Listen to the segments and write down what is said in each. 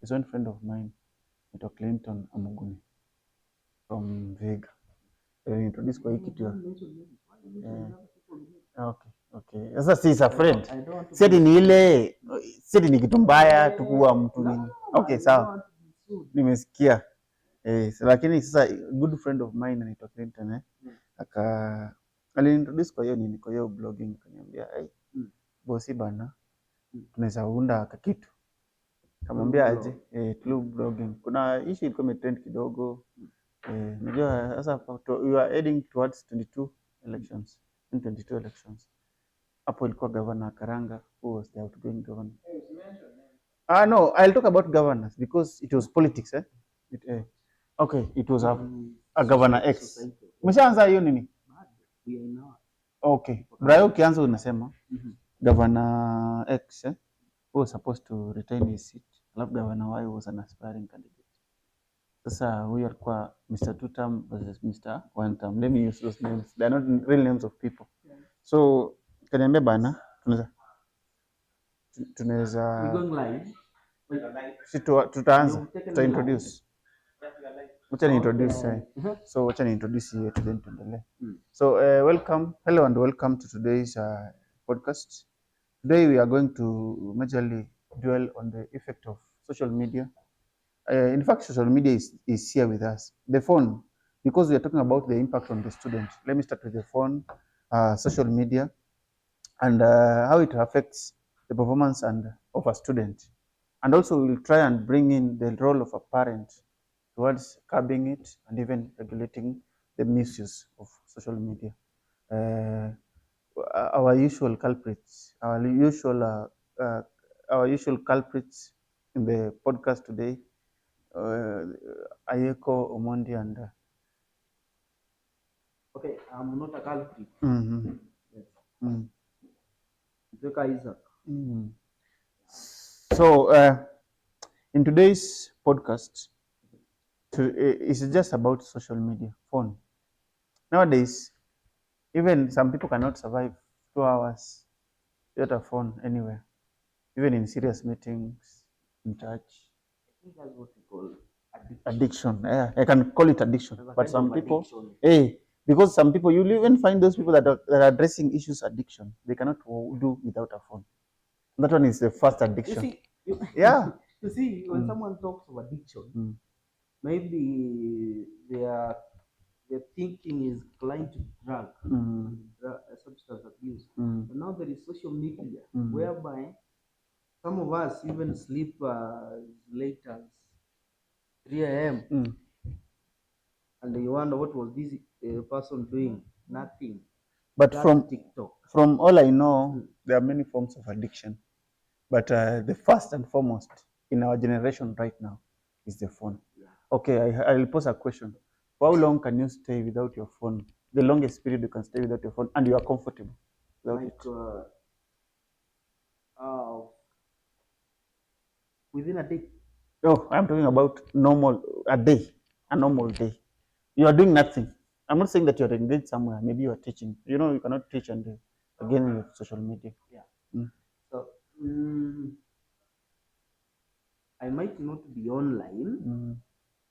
is one friend of mine, Clinton Amuguni from Vega. Introduce kwa hii kitu. Okay. Sasa si a friend. Sisi ni ile, sisi ni kitu mbaya tukua mtu nini. Okay, sawa. Nimesikia. Lakini sasa good friend of mine anaitwa Clinton aliniintroduce kwa hiyo nini, kwa hiyo blogging, akaniambia bosi bana, tunaweza unda kitu. Kamwambia aje through blogging. Kuna issue ilikuwa imetrend kidogo. Unajua sasa we are heading towards 22 elections. In 22 elections. Hapo ilikuwa governor Karanga, who was the outgoing governor. No, I'll talk about governors because it was politics, Okay, it was a governor X. Umeshaanza hiyo nini? Okay. Brayo ukianza unasema governor X who was supposed to retain his seat. Alafu governor Y was an aspiring candidate. Sasa huyu alikuwa Mr. Two Term versus Mr. One Term. Let me use those names. They are not real names of people. So kaniambia bana, tunaweza tutaanza, introduce. Wacha ni introduce. So wacha ni introduce here then tuendelee. So welcome, hello and welcome to today's podcast. Today we are going to majorly dwell on the effect of social media. In fact, social media is here with us. The phone, because we are talking about the impact on the student. Let me start with the phone, social media, and how it affects the performance of a student. And also we'll try and bring in the role of a parent towards curbing it and even regulating the misuse of social media. Our usual culprits in the podcast today, Ayeko, Omondi, and okay, I'm not a culprit. Yes. Isaac. So in today's podcast, it's just about social media, phone. Nowadays, even some people cannot survive 2 hours without a phone anywhere, even in serious meetings, in church. I think that's what we call addiction. Yeah, I can call it addiction. But some people, because some people, you'll even find those people that are addressing issues addiction. They cannot do without a phone. That one is the first addiction. Yeah. You see, when someone talks of addiction, maybe their thinking is inclined to drug, substance abuse. But now there is social media, whereby some of us even sleep late as 3 a.m. And you wonder what was this person doing? Nothing. But from all I know, there are many forms of addiction. But the first and foremost in our generation right now is the phone. Yeah. Okay, I'll pose a question. For how long can you stay without your phone? The longest period you can stay without your phone and you are comfortable without it? Within a day. Oh, I'm talking about a normal day. You are doing nothing. I'm not saying that you're engaged somewhere. Maybe you are teaching. You know, you cannot teach and again with social media. Yeah. So I might not be online,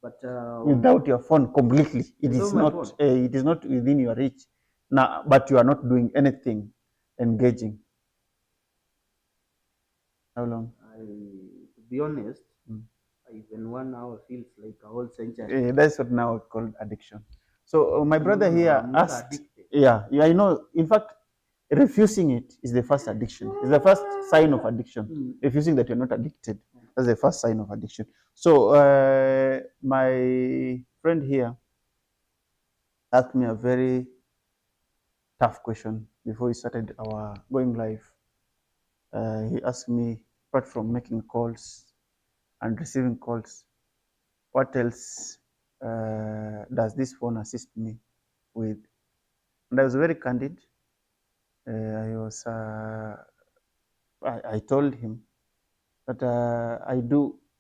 but without your phone completely, it is not within your reach. Now, but you are not doing anything engaging. How long? To be honest, even 1 hour feels like a whole century. That's what now called addiction. So my brother here asked, I know. In fact, refusing it is the first addiction. It's the first sign of addiction. Refusing that you're not addicted, that's the first sign of addiction. So my friend here asked me a very tough question before we started our going live. He asked me, apart from making calls and receiving calls, what else does this phone assist me with? And I was very candid. I told him that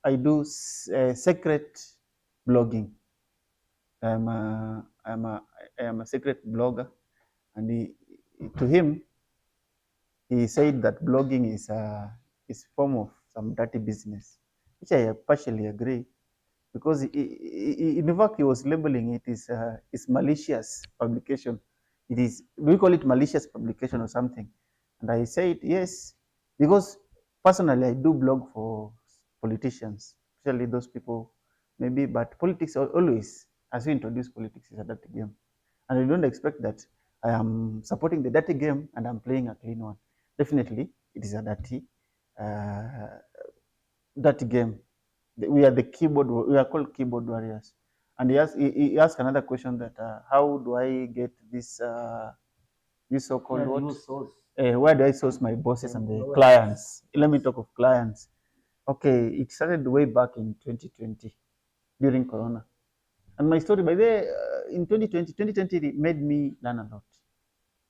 I do secret blogging. I am a secret blogger, and to him, he said that blogging is a form of some dirty business. which I partially agree, because in fact he was labeling it is malicious publication. It is, we call it malicious publication or something. And I said yes, because personally I do blog for politicians, especially those people maybe, but politics always, as we introduce politics, is a dirty game. And I don't expect that I am supporting the dirty game and I'm playing a clean one. Definitely, it is a uh, dirty game. We are the keyboard. We are called keyboard warriors. And he asked another question that how do I get this so-called what? Where do I source my bosses and the clients? Let me talk of clients. Okay, it started way back in 2020 during Corona. And my story, by the way, in 2020 it made me learn a lot.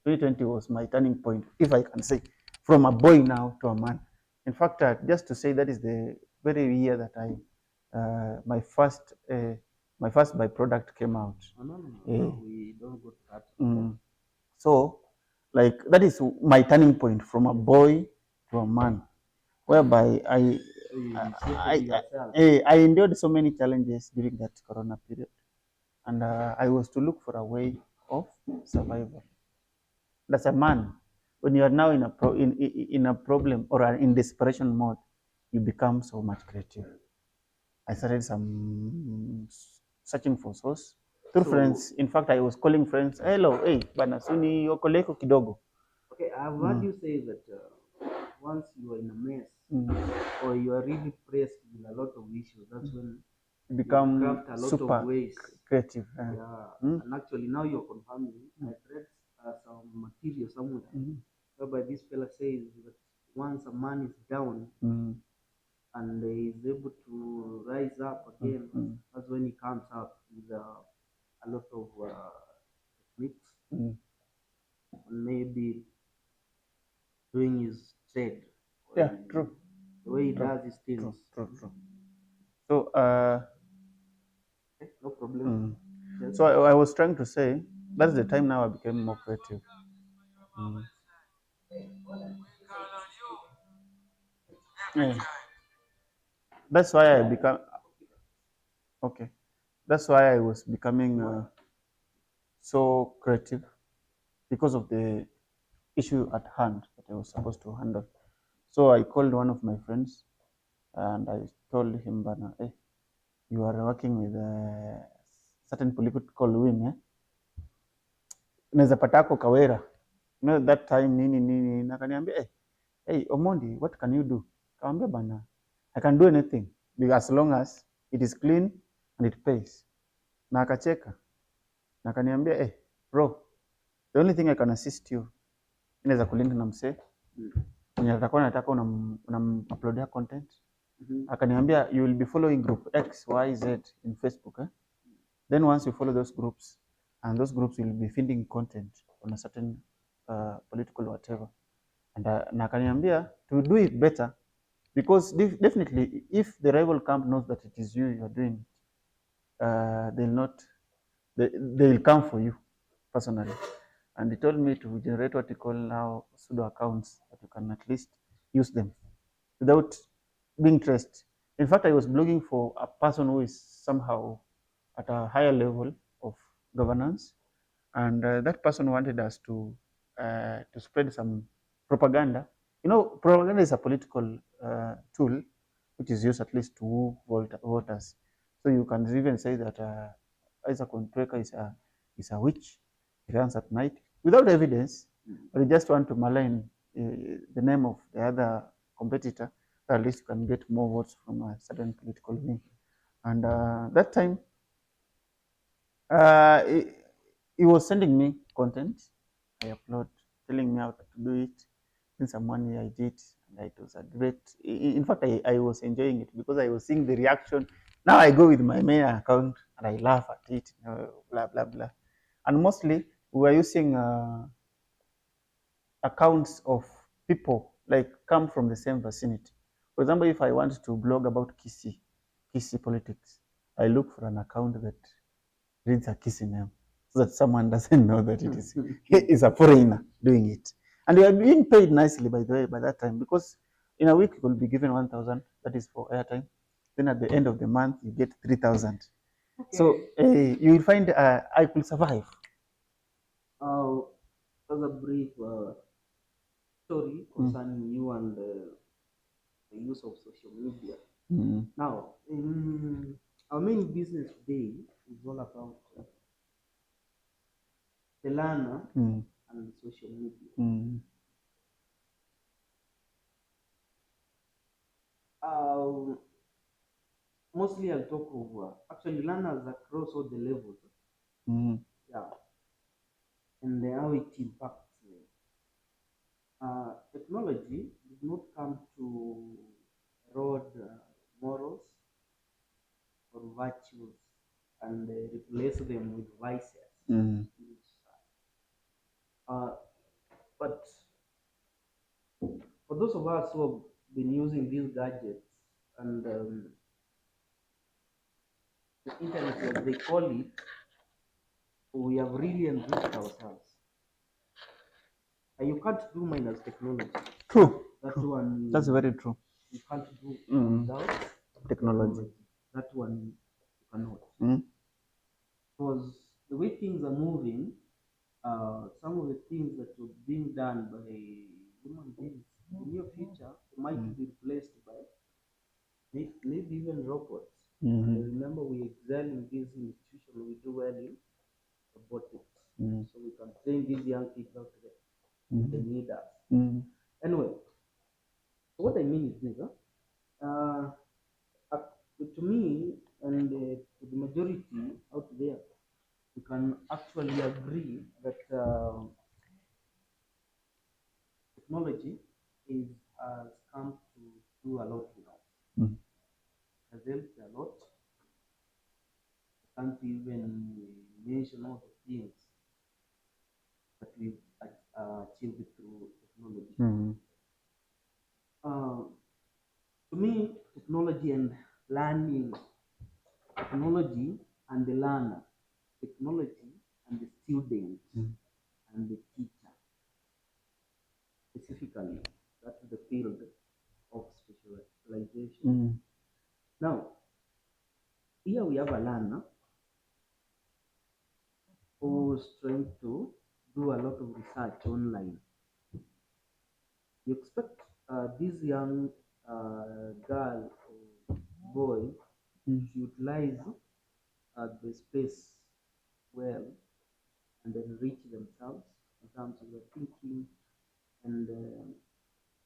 2020 was my turning point, if I can say, from a boy now to a man. In fact, just to say that is the very year that my first byproduct came out. We don't go to that. So, like that is my turning point from a boy to a man, whereby I endured so many challenges during that Corona period, and I was to look for a way of survival. As a man, when you are now in a problem or in desperation mode, you become so much creative. I started some searching for source through friends. In fact, I was calling friends, hello, hey, bana suni okoleko kidogo. Okay, I've heard you say that once you are in a mess or you are really pressed with a lot of issues, that's when you become craft a lot super of ways. creative. And actually now you're confirming. I read some material somewhere whereby this fella says that once a man is down and is able to rise up again, that's when he comes up with a lot of techniques and maybe doing his trade. Yeah, true. The way he does his things. True. So, no problem. So I was trying to say that's the time now I became more creative. Yeah. That's why I become okay. That's why I was becoming so creative, because of the issue at hand that I was supposed to handle. So I called one of my friends and I told him, Bana, hey, you are working with a certain political wing, eh? Unaweza patako Kawera. You know, that time nini nakaniambia, hey Omondi, what can you do? Kawambia, bana, I can do anything because as long as it is clean and it pays. Na akacheka. Na akaniambia, hey bro, the only thing I can assist you, inaweza kulinda na msee mwenye atakuwa anataka unam-uploadia content. Akaniambia, you will be following group X, Y, Z in Facebook. Then once you follow those groups, and those groups will be feeding content on a certain political whatever. And na akaniambia to do it better, because definitely if the rival camp knows that it is you are doing it, they'll come for you personally. And he told me to generate what you call now pseudo accounts, that you can at least use them without being traced. In fact, I was blogging for a person who is somehow at a higher level of governance, and that person wanted us to spread some propaganda. You know, propaganda is a political tool which is used at least to woo voters. So you can even say that Isaac Ontweka is a witch. He runs at night without evidence, but you just want to malign the name of the other competitor, so at least you can get more votes from a certain political wing. And that time, he was sending me content. I upload, telling me how to do it. Since some money I did, and it was a great. In fact, I was enjoying it because I was seeing the reaction. Now I go with my main account and I laugh at it, you know, blah blah blah. And mostly we were using accounts of people like come from the same vicinity. For example, if I want to blog about Kisii politics, I look for an account that reads a Kisii name, so that someone doesn't know that it is a foreigner doing it. And we are being paid nicely, by the way, by that time, because in a week you will be given 1,000. That is for airtime. Then at the end of the month, you get 3,000. Okay. So you will find I could survive. As a brief story concerning you and the use of social media. Now, in our main business today is all about the learner and the social media. Mostly I'll talk of actually learners across all the levels. Yeah, and how it impacts them. Technology did not come to erode morals or virtues and replace them with vices. But for those of us who have been using these gadgets and the internet, as they call it, we have really enriched ourselves. You can't do minus technology. True. That one. That's very true. You can't do without Technology. That one you cannot. Because the way things are moving, some of the things that were being done by human beings in the near future might be replaced by maybe even robots. And I remember we excel in this institution, we do well in robotics. So we can train these young kids out there. They need us. Anyway, so what I mean is this, to me and to the majority out there, we can actually agree that technology has come to do a lot with us. Has helped a lot. I can't even mention all the things that we've achieved through technology. To me, technology and learning, technology and the learner, technology and the student and the teacher, specifically, that's the field of specialization. Now, here we have a learner who's trying to do a lot of research online. You expect this young girl or boy to utilize the space well and enrich themselves in terms of their thinking and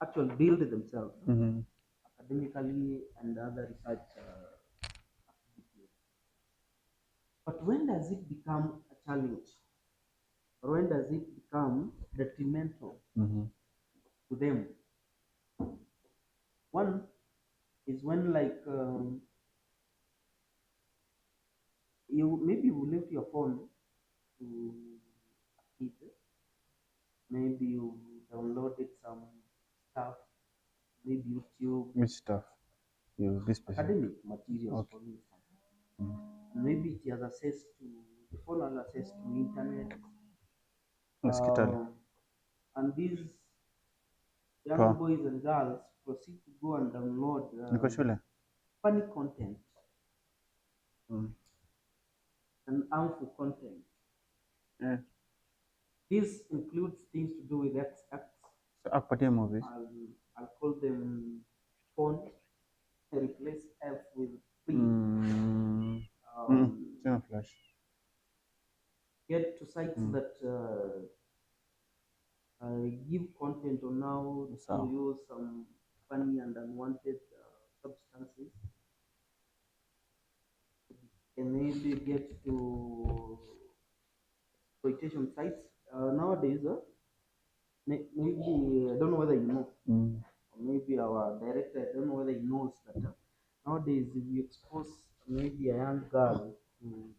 actually build themselves academically and other research activities. But when does it become a challenge? Or when does it become detrimental to them? One is when, like, you left your phone to a kid. Maybe you downloaded some stuff, maybe YouTube. Which stuff? You this academic materials, for instance. Maybe it has access to the phone has access to internet. And these young boys and girls proceed to go and download funny content and harmful content. This includes things to do with X. So, movies. I'll call them font. I replace F with P. Flash. Get to sites that give content on how to use some funny and unwanted substances. And maybe get to exploitation sites. Nowadays, maybe I don't know whether you know, or maybe our director, I don't know whether he knows that nowadays if you expose maybe a young girl to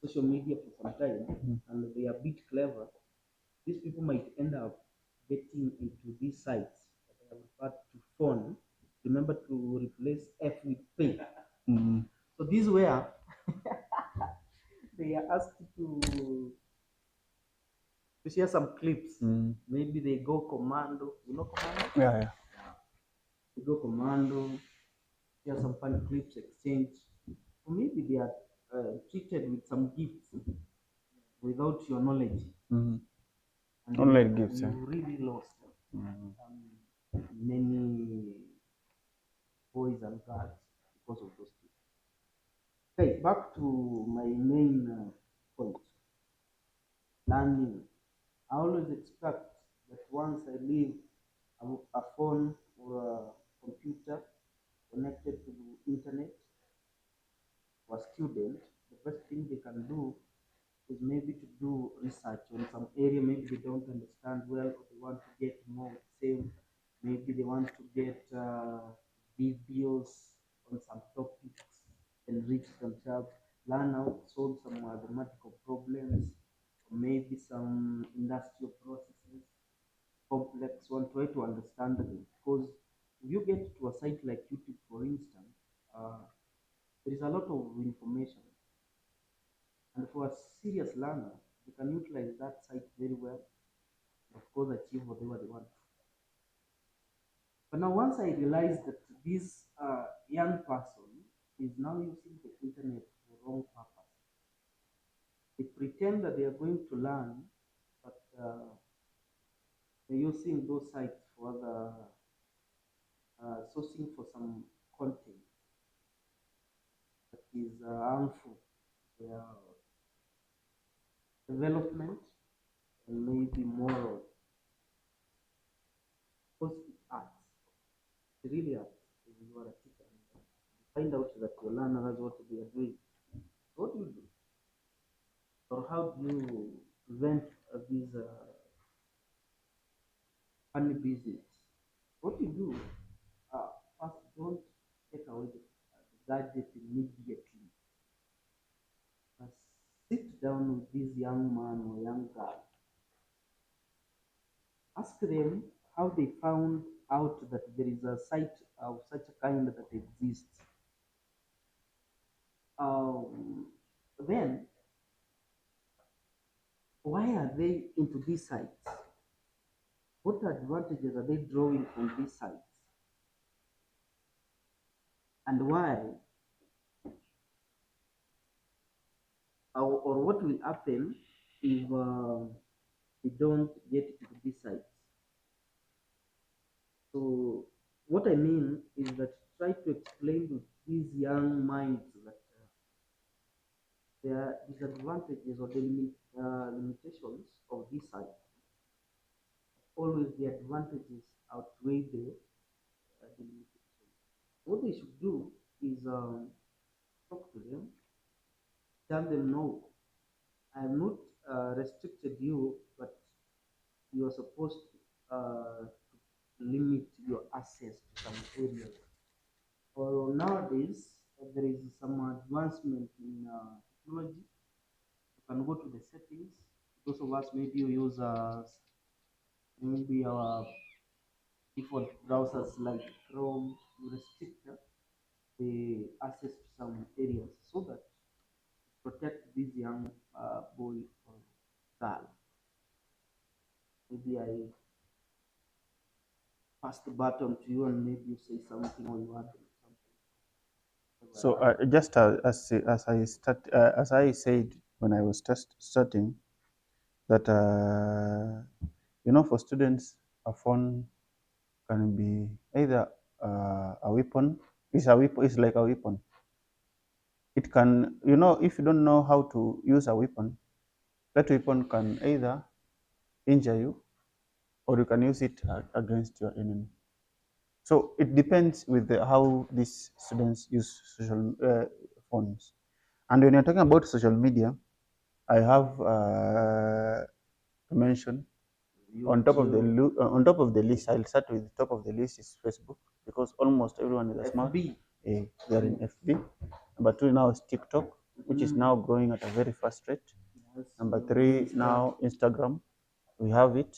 social media for some time and they are a bit clever, these people might end up getting into these sites that I have referred to phone. Remember to replace F with P. So these were they are asked to share some clips. Maybe they go commando. You know commando? Yeah. They go commando. share some fun clips, exchange, or maybe they are treated with some gifts without your knowledge, Mm-hmm. and Online gifts. you really lost many boys and girls because of those things. Okay, back to my main point, learning. I always expect that once I leave a phone or a computer connected to the internet for a student, the first thing they can do is maybe to do research on some area maybe they don't understand well, or they want to get more same. Maybe they want to get videos on some topics, enrich themselves, learn how to solve some mathematical problems, or maybe some industrial processes, complex one, try to understand them. Because if you get to a site like YouTube, for instance, there is a lot of information, and for a serious learner, they can utilize that site very well, and of course achieve whatever they want. But now once I realized that this young person is now using the internet for wrong purpose, they pretend that they are going to learn, but they're using those sites for the sourcing for some content that is harmful to their development and maybe moral, because it acts. It really acts. If you are a teacher and you find out that your learner has what they are doing, what do you do? Or how do you prevent these funny business? What you do, first, don't take away the gadget immediately. Uh, Sit down with this young man or young girl. Ask them how they found out that there is a site of such a kind that exists. Then, why are they into these sites? What advantages are they drawing from these sites? And why, or what will happen if they don't get into these sites? So, what I mean is that try to explain to these young minds that there are disadvantages or the limitations of this site. Always the advantages outweigh the limitations. What they should do is talk to them, tell them no, I am not restricted you, but you are supposed to limit your access to some areas. Or nowadays, there is some advancement in technology. You can go to the settings. Those of us maybe you use maybe our default browsers like Chrome, you restrict the access to some areas so that protect this young boy or girl. Maybe I pass the baton to you and maybe you say something or you add So something. just as I said when I was starting that for students a phone can be either a weapon. It's a weapon. It's like a weapon. It can, if you don't know how to use a weapon, that weapon can either injure you or you can use it against your enemy. So it depends with how these students use social phones. And when you're talking about social media, I have to mention YouTube, on top of the list. I'll start with the top of the list is Facebook because almost everyone is a smart. FB. They are in FB. Number two now is TikTok, which is now growing at a very fast rate. Yes, Number we three Insta, now Instagram. We have it.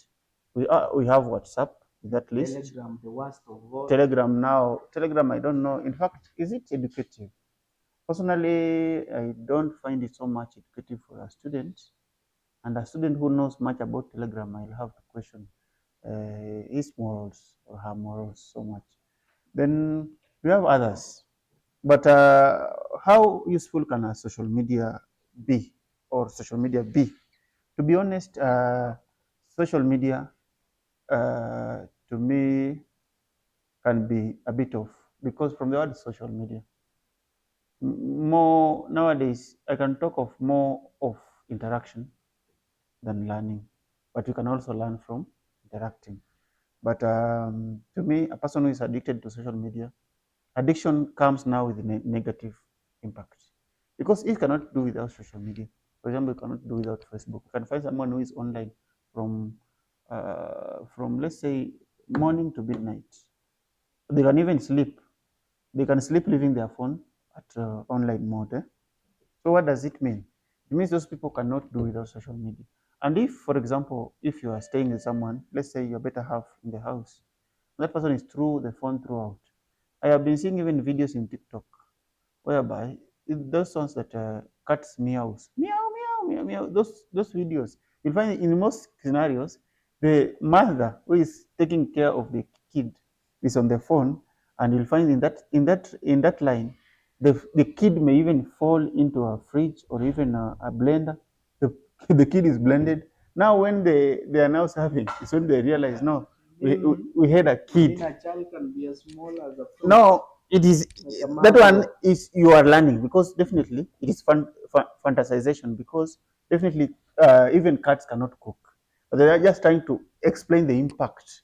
We have WhatsApp in that list. Telegram, the worst of all. Telegram now. Telegram, I don't know. In fact, is it educative? Personally, I don't find it so much educative for a student. And a student who knows much about Telegram, I'll have to question his morals or her morals so much. Then we have others. But how useful can a social media be, or social media be? To be honest, social media to me can be a bit of, because from the word social media, more nowadays I can talk of more of interaction than learning, but you can also learn from interacting. But to me, a person who is addicted to social media, addiction comes now with negative impact, because you cannot do without social media. For example, you cannot do without Facebook. You can find someone who is online from let's say morning to midnight. They can even sleep. They can sleep leaving their phone at online mode. So what does it mean? It means those people cannot do without social media. And if, for example, if you are staying with someone, let's say your better half in the house, that person is through the phone throughout. I have been seeing even videos in TikTok whereby those ones that cats meows, meow, meow, meow, meow, those videos, you'll find in most scenarios, the mother who is taking care of the kid is on the phone, and you'll find in that line, the kid may even fall into a fridge or even a blender. The, the kid is blended. Now when they are now serving, it's when they realize, no, we had a kid. A child can be as small as a fruit. No, it is that one is you are learning, because definitely it is fantasization, because definitely even cats cannot cook. But they are just trying to explain the impact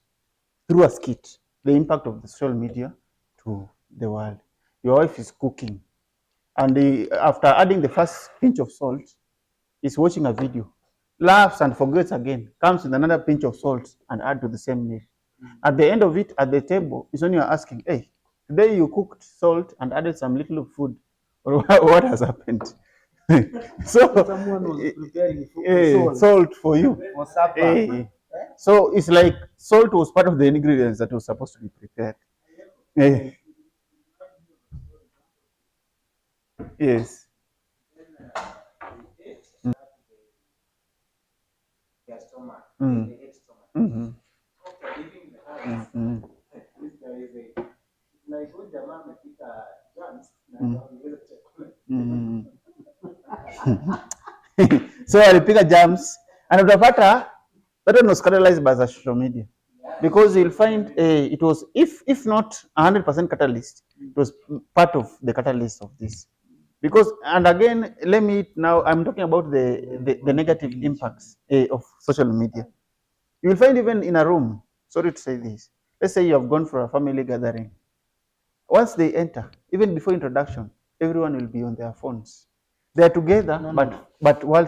through a skit, the impact of the social media to the world. Your wife is cooking, and after adding the first pinch of salt, is watching a video, laughs and forgets again, comes with another pinch of salt and add to the same meal. At the end of it, at the table, is when you are asking, hey, today you cooked salt and added some little food, or what has happened? So someone was preparing salt for you. for supper. So it's like salt was part of the ingredients that was supposed to be prepared. Yes. Mm. Mm-hmm. Mm-hmm. Mm. So alipiga jams, and utapata that one was catalyzed by the social media, because you'll find it was, if not 100% catalyst, it was part of the catalyst of this. Because, and again, let me now, I'm talking about the negative impacts of social media. You will find even in a room, sorry to say this, let's say you have gone for a family gathering. Once they enter, even before introduction, everyone will be on their phones. They are together, but while